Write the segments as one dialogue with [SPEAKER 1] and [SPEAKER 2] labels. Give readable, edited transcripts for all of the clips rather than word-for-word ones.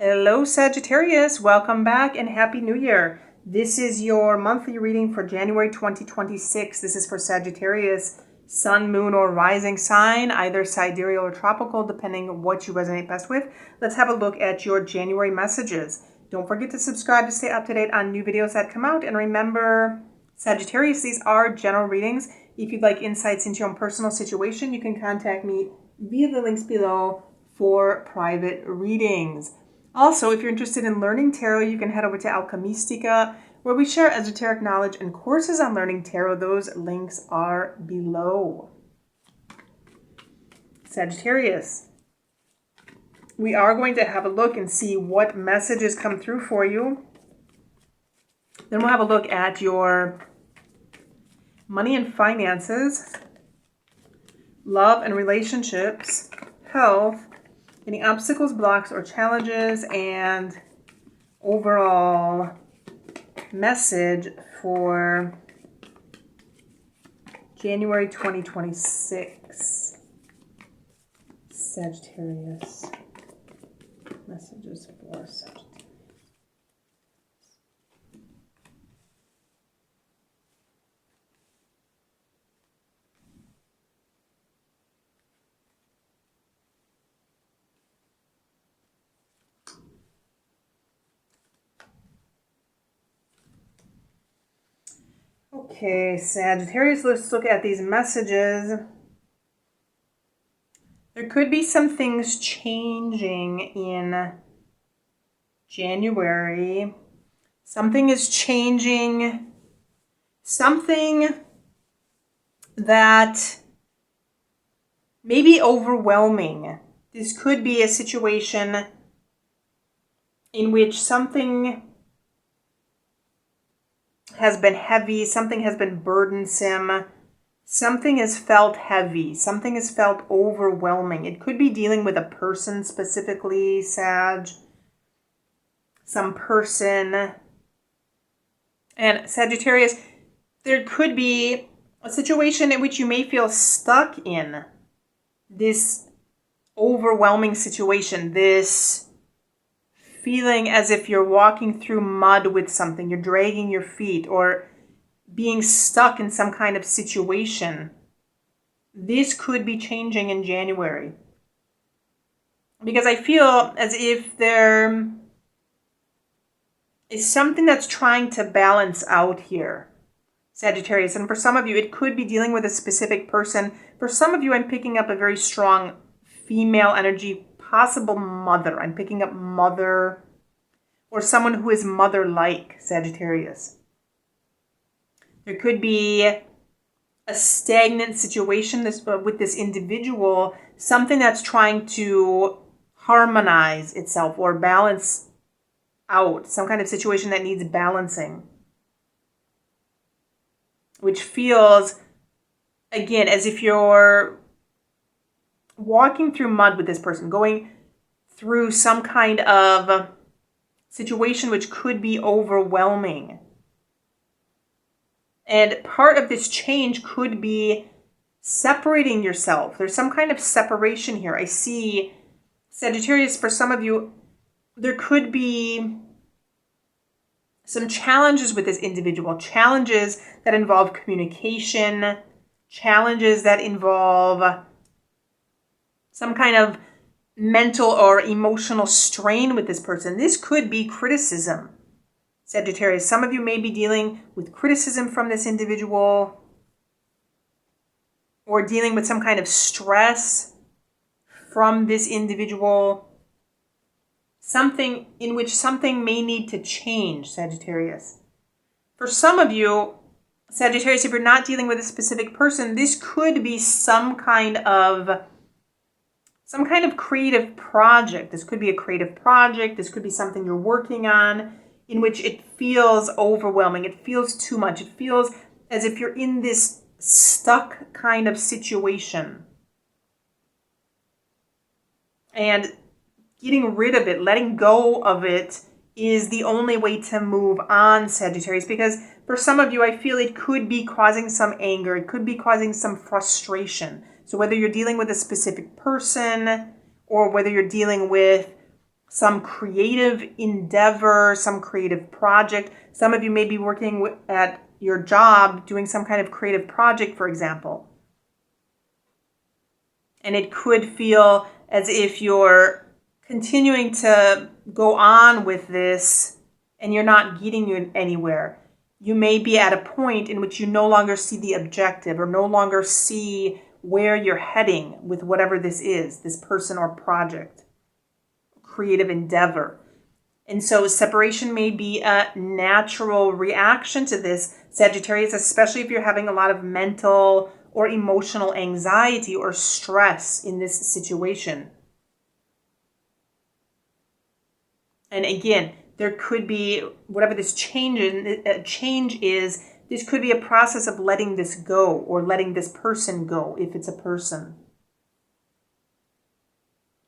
[SPEAKER 1] Hello Sagittarius, welcome back and Happy New Year. This is your monthly reading for January 2026. This is for Sagittarius, Sun, Moon, or Rising sign, either sidereal or tropical, depending on what you resonate best with. Let's have a look at your January messages. Don't forget to subscribe to stay up to date on new videos that come out. And remember, Sagittarius, these are general readings. If you'd like insights into your own personal situation, you can contact me via the links below for private readings. Also, if you're interested in learning tarot, you can head over to Alkemystica, where we share esoteric knowledge and courses on learning tarot. Those links are below. Sagittarius, we are going to have a look and see what messages come through for you. Then we'll have a look at your money and finances, love and relationships, health, any obstacles, blocks, or challenges, and overall message for January 2026. Sagittarius. Messages for Sagittarius. Okay, Sagittarius, let's look at these messages. There could be some things changing in January. Something is changing. Something that may be overwhelming. This could be a situation in which something has been heavy, something has been burdensome, something has felt heavy, something has felt overwhelming. It could be dealing with a person specifically, Sag, some person. And Sagittarius, there could be a situation in which you may feel stuck in this overwhelming situation, this feeling as if you're walking through mud with something, you're dragging your feet, or being stuck in some kind of situation. This could be changing in January. Because I feel as if there is something that's trying to balance out here, Sagittarius. And for some of you, it could be dealing with a specific person. For some of you, I'm picking up a very strong female energy, possible mother. I'm picking up mother, or someone who is mother-like, Sagittarius. There could be a stagnant situation with this individual, something that's trying to harmonize itself or balance out, some kind of situation that needs balancing, which feels, again, as if you're walking through mud with this person, going through some kind of situation which could be overwhelming. And part of this change could be separating yourself. There's some kind of separation here. I see, Sagittarius, for some of you, there could be some challenges with this individual, challenges that involve communication, challenges that involve some kind of mental or emotional strain with this person. This could be criticism, Sagittarius. Some of you may be dealing with criticism from this individual, or dealing with some kind of stress from this individual. Something in which something may need to change, Sagittarius. For some of you, Sagittarius, if you're not dealing with a specific person, this could be some kind of creative project. This could be a creative project. This could be something you're working on in which it feels overwhelming. It feels too much. It feels as if you're in this stuck kind of situation. And getting rid of it, letting go of it, is the only way to move on, Sagittarius. Because for some of you, I feel it could be causing some anger. It could be causing some frustration. So whether you're dealing with a specific person, or whether you're dealing with some creative endeavor, some creative project. Some of you may be working at your job doing some kind of creative project, for example. And it could feel as if you're continuing to go on with this and you're not getting you anywhere. You may be at a point in which you no longer see the objective or no longer see where you're heading with whatever this is, this person or project, creative endeavor. And so separation may be a natural reaction to this, Sagittarius, especially if you're having a lot of mental or emotional anxiety or stress in this situation. And again, there could be, whatever this change is, this could be a process of letting this go or letting this person go if it's a person.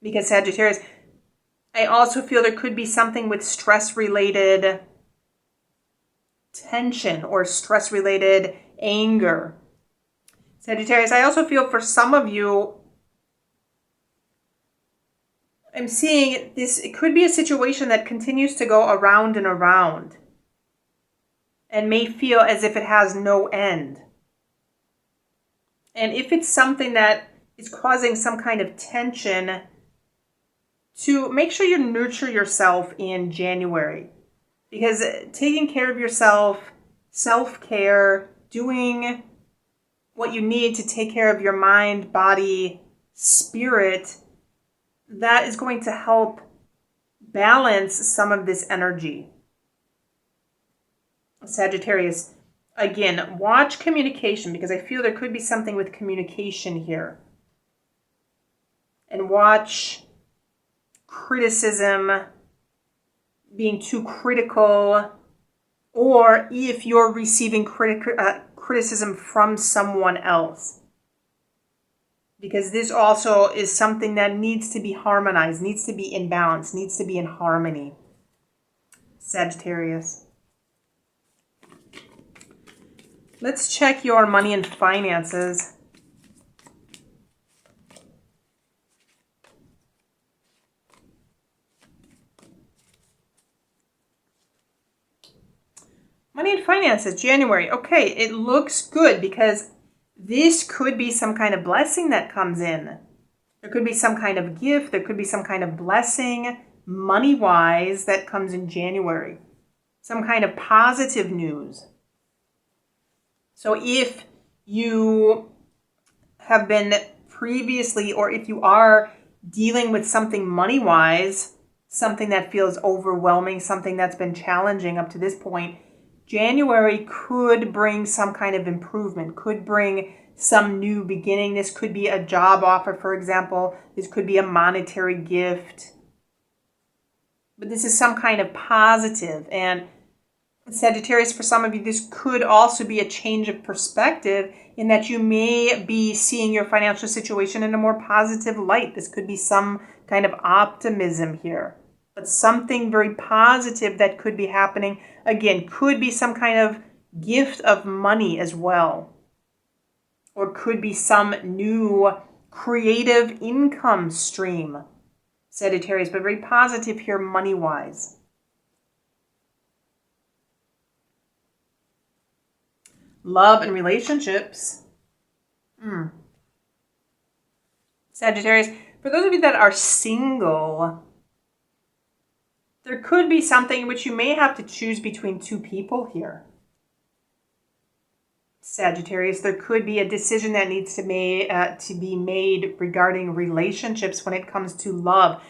[SPEAKER 1] Because Sagittarius, I also feel there could be something with stress-related tension or stress-related anger. Sagittarius, I also feel for some of you, I'm seeing this, it could be a situation that continues to go around and around and may feel as if it has no end. And if it's something that is causing some kind of tension, to make sure you nurture yourself in January. Because taking care of yourself, self-care, doing what you need to take care of your mind, body, spirit, that is going to help balance some of this energy. Sagittarius, again, watch communication because I feel there could be something with communication here. And watch criticism, being too critical, or if you're receiving criticism from someone else. Because this also is something that needs to be harmonized, needs to be in balance, needs to be in harmony. Sagittarius. Let's check your money and finances. Money and finances, January. Okay, it looks good because this could be some kind of blessing that comes in. There could be some kind of gift. There could be some kind of blessing, money-wise, that comes in January. Some kind of positive news. So if you have been previously, or if you are dealing with something money-wise, something that feels overwhelming, something that's been challenging up to this point, January could bring some kind of improvement, could bring some new beginning. This could be a job offer, for example. This could be a monetary gift. But this is some kind of positive. And Sagittarius, for some of you, this could also be a change of perspective in that you may be seeing your financial situation in a more positive light. This could be some kind of optimism here. But something very positive that could be happening, again, could be some kind of gift of money as well. Or could be some new creative income stream, Sagittarius, but very positive here money-wise. Love and relationships. Sagittarius, for those of you that are single, there could be something in which you may have to choose between two people here. Sagittarius, there could be a decision that needs to be made regarding relationships when it comes to love.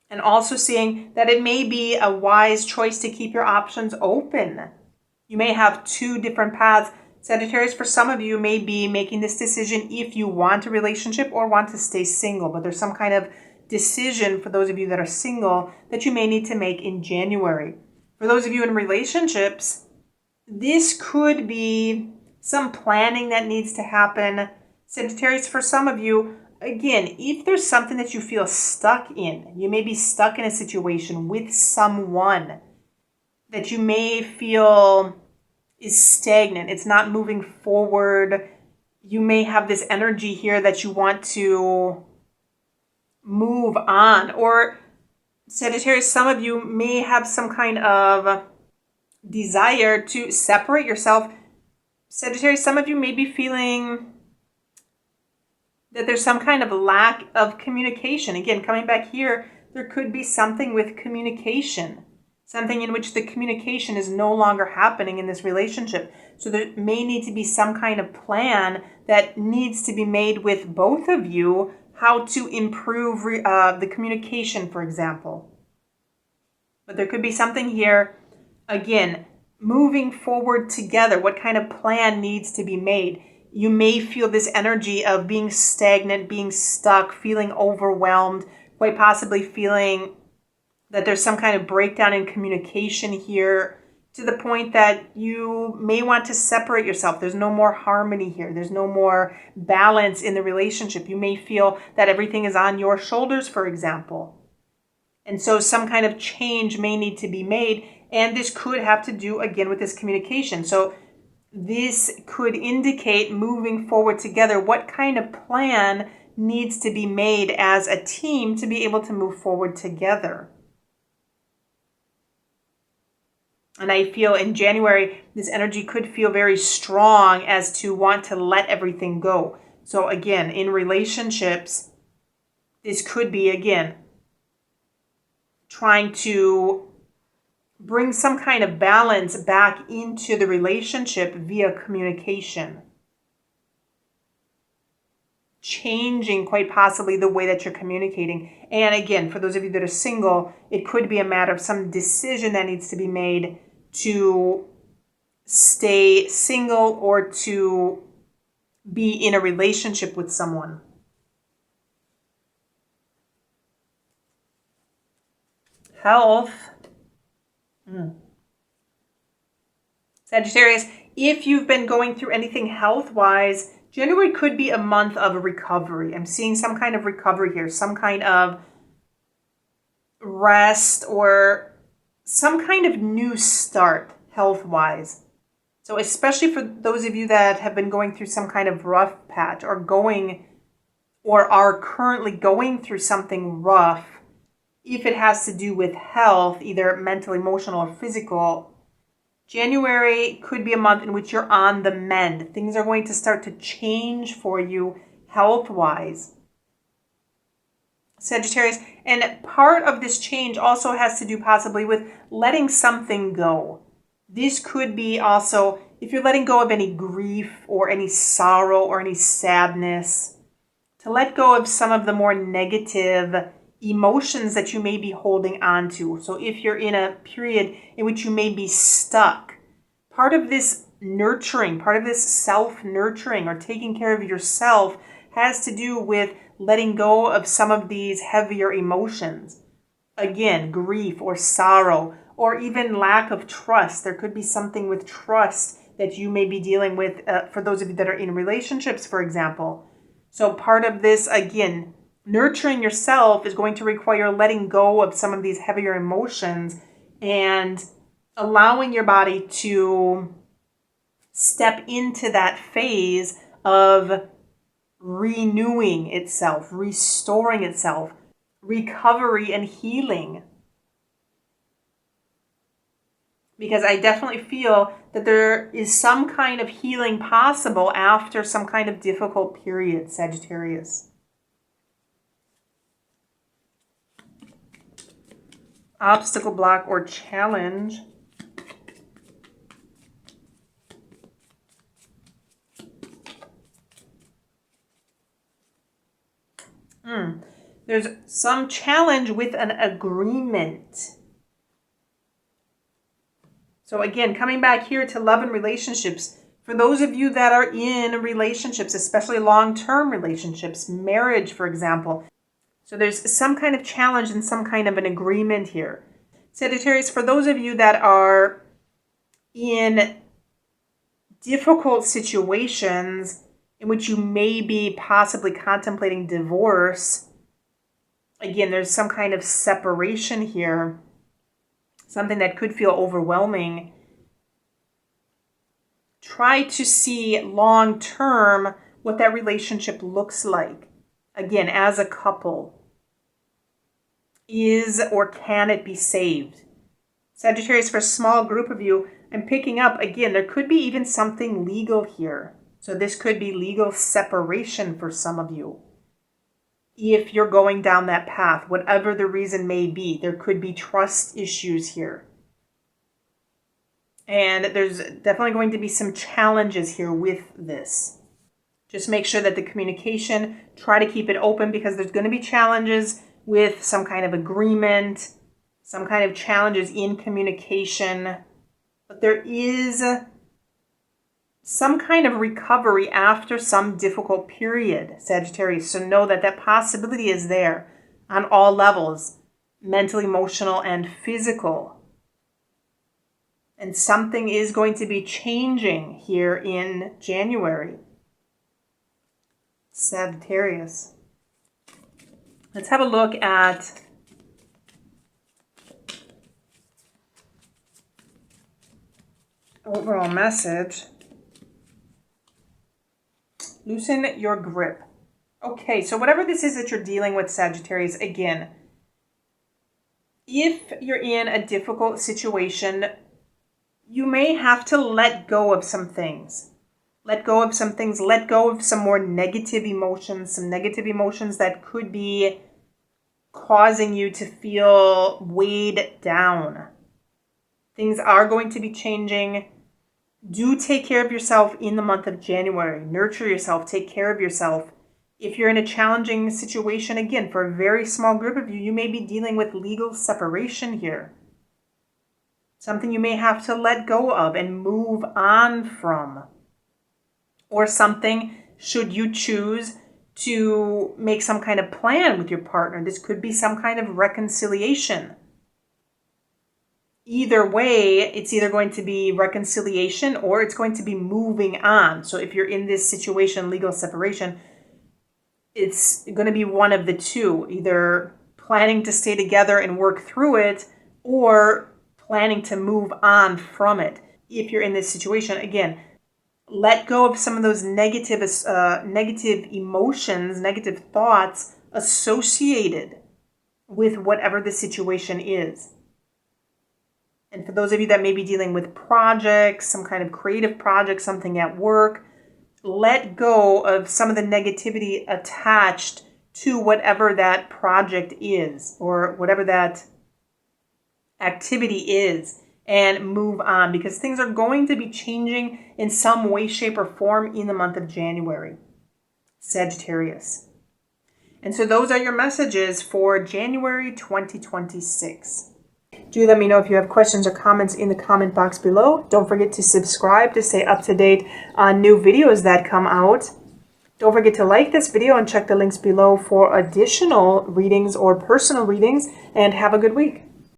[SPEAKER 1] And also seeing that it may be a wise choice to keep your options open. You may have two different paths. Sagittarius, for some of you, may be making this decision if you want a relationship or want to stay single. But there's some kind of decision for those of you that are single that you may need to make in January. For those of you in relationships, this could be some planning that needs to happen. Sagittarius, for some of you, again, if there's something that you feel stuck in, you may be stuck in a situation with someone that you may feel is stagnant. It's not moving forward. You may have this energy here that you want to move on. Or Sagittarius, some of you may have some kind of desire to separate yourself. Sagittarius, some of you may be feeling that there's some kind of lack of communication. Again, coming back here, there could be something with communication, something in which the communication is no longer happening in this relationship. So there may need to be some kind of plan that needs to be made with both of you, how to improve the communication, for example. But there could be something here, again, moving forward together. What kind of plan needs to be made? You may feel this energy of being stagnant, being stuck, feeling overwhelmed, quite possibly feeling that there's some kind of breakdown in communication here, to the point that you may want to separate yourself. There's no more harmony here. There's no more balance in the relationship. You may feel that everything is on your shoulders, for example. And so some kind of change may need to be made. And this could have to do, again, with this communication. So this could indicate moving forward together what kind of plan needs to be made as a team to be able to move forward together. And I feel in January, this energy could feel very strong as to want to let everything go. So again, in relationships, this could be, again, trying to bring some kind of balance back into the relationship via communication. Changing quite possibly the way that you're communicating. And again, for those of you that are single, it could be a matter of some decision that needs to be made to stay single or to be in a relationship with someone. Health. Sagittarius, if you've been going through anything health-wise, January could be a month of recovery. I'm seeing some kind of recovery here, some kind of rest or some kind of new start health-wise. So especially for those of you that have been going through some kind of rough patch or are currently going through something rough, if it has to do with health, either mental, emotional, or physical, January could be a month in which you're on the mend. Things are going to start to change for you health-wise. Sagittarius, and part of this change also has to do possibly with letting something go. This could be also, if you're letting go of any grief or any sorrow or any sadness, to let go of some of the more negative emotions that you may be holding on to. So if you're in a period in which you may be stuck, part of this nurturing, part of this self-nurturing or taking care of yourself has to do with letting go of some of these heavier emotions. Again, grief or sorrow or even lack of trust. There could be something with trust that you may be dealing with for those of you that are in relationships, for example. So part of this, again, nurturing yourself is going to require letting go of some of these heavier emotions and allowing your body to step into that phase of renewing itself, restoring itself, recovery and healing. Because I definitely feel that there is some kind of healing possible after some kind of difficult period, Sagittarius. Obstacle, block, or challenge. There's some challenge with an agreement. So again, coming back here to love and relationships, for those of you that are in relationships, especially long-term relationships, marriage, for example, so there's some kind of challenge and some kind of an agreement here. Sagittarius, for those of you that are in difficult situations in which you may be possibly contemplating divorce, again, there's some kind of separation here, something that could feel overwhelming. Try to see long-term what that relationship looks like. Again, as a couple. is or can it be saved? Sagittarius, for a small group of you, I'm picking up, again, there could be even something legal here. So this could be legal separation for some of you. If you're going down that path, whatever the reason may be, there could be trust issues here. And there's definitely going to be some challenges here with this. Just make sure that the communication, try to keep it open, because there's going to be challenges with some kind of agreement, some kind of challenges in communication. But there is some kind of recovery after some difficult period, Sagittarius. So know that that possibility is there on all levels, mental, emotional, and physical. And something is going to be changing here in January. Sagittarius. Let's have a look at overall message. Loosen your grip. Okay, so whatever this is that you're dealing with, Sagittarius, again, if you're in a difficult situation, you may have to let go of some things. Let go of some things. Let go of some more negative emotions, some negative emotions that could be causing you to feel weighed down. Things are going to be changing. Do take care of yourself in the month of January. Nurture yourself. Take care of yourself. If you're in a challenging situation, again, for a very small group of you, you may be dealing with legal separation here. Something you may have to let go of and move on from. Or something, should you choose to make some kind of plan with your partner. This could be some kind of reconciliation. Either way, it's either going to be reconciliation or it's going to be moving on. So if you're in this situation, legal separation, it's going to be one of the two. Either planning to stay together and work through it, or planning to move on from it. If you're in this situation, again, let go of some of those negative emotions, negative thoughts associated with whatever the situation is. And for those of you that may be dealing with projects, some kind of creative project, something at work, let go of some of the negativity attached to whatever that project is or whatever that activity is, and move on, because things are going to be changing in some way, shape, or form in the month of January, Sagittarius. And so those are your messages for January 2026. Do let me know if you have questions or comments in the comment box below. Don't forget to subscribe to stay up to date on new videos that come out. Don't forget to like this video and check the links below for additional readings or personal readings, and have a good week.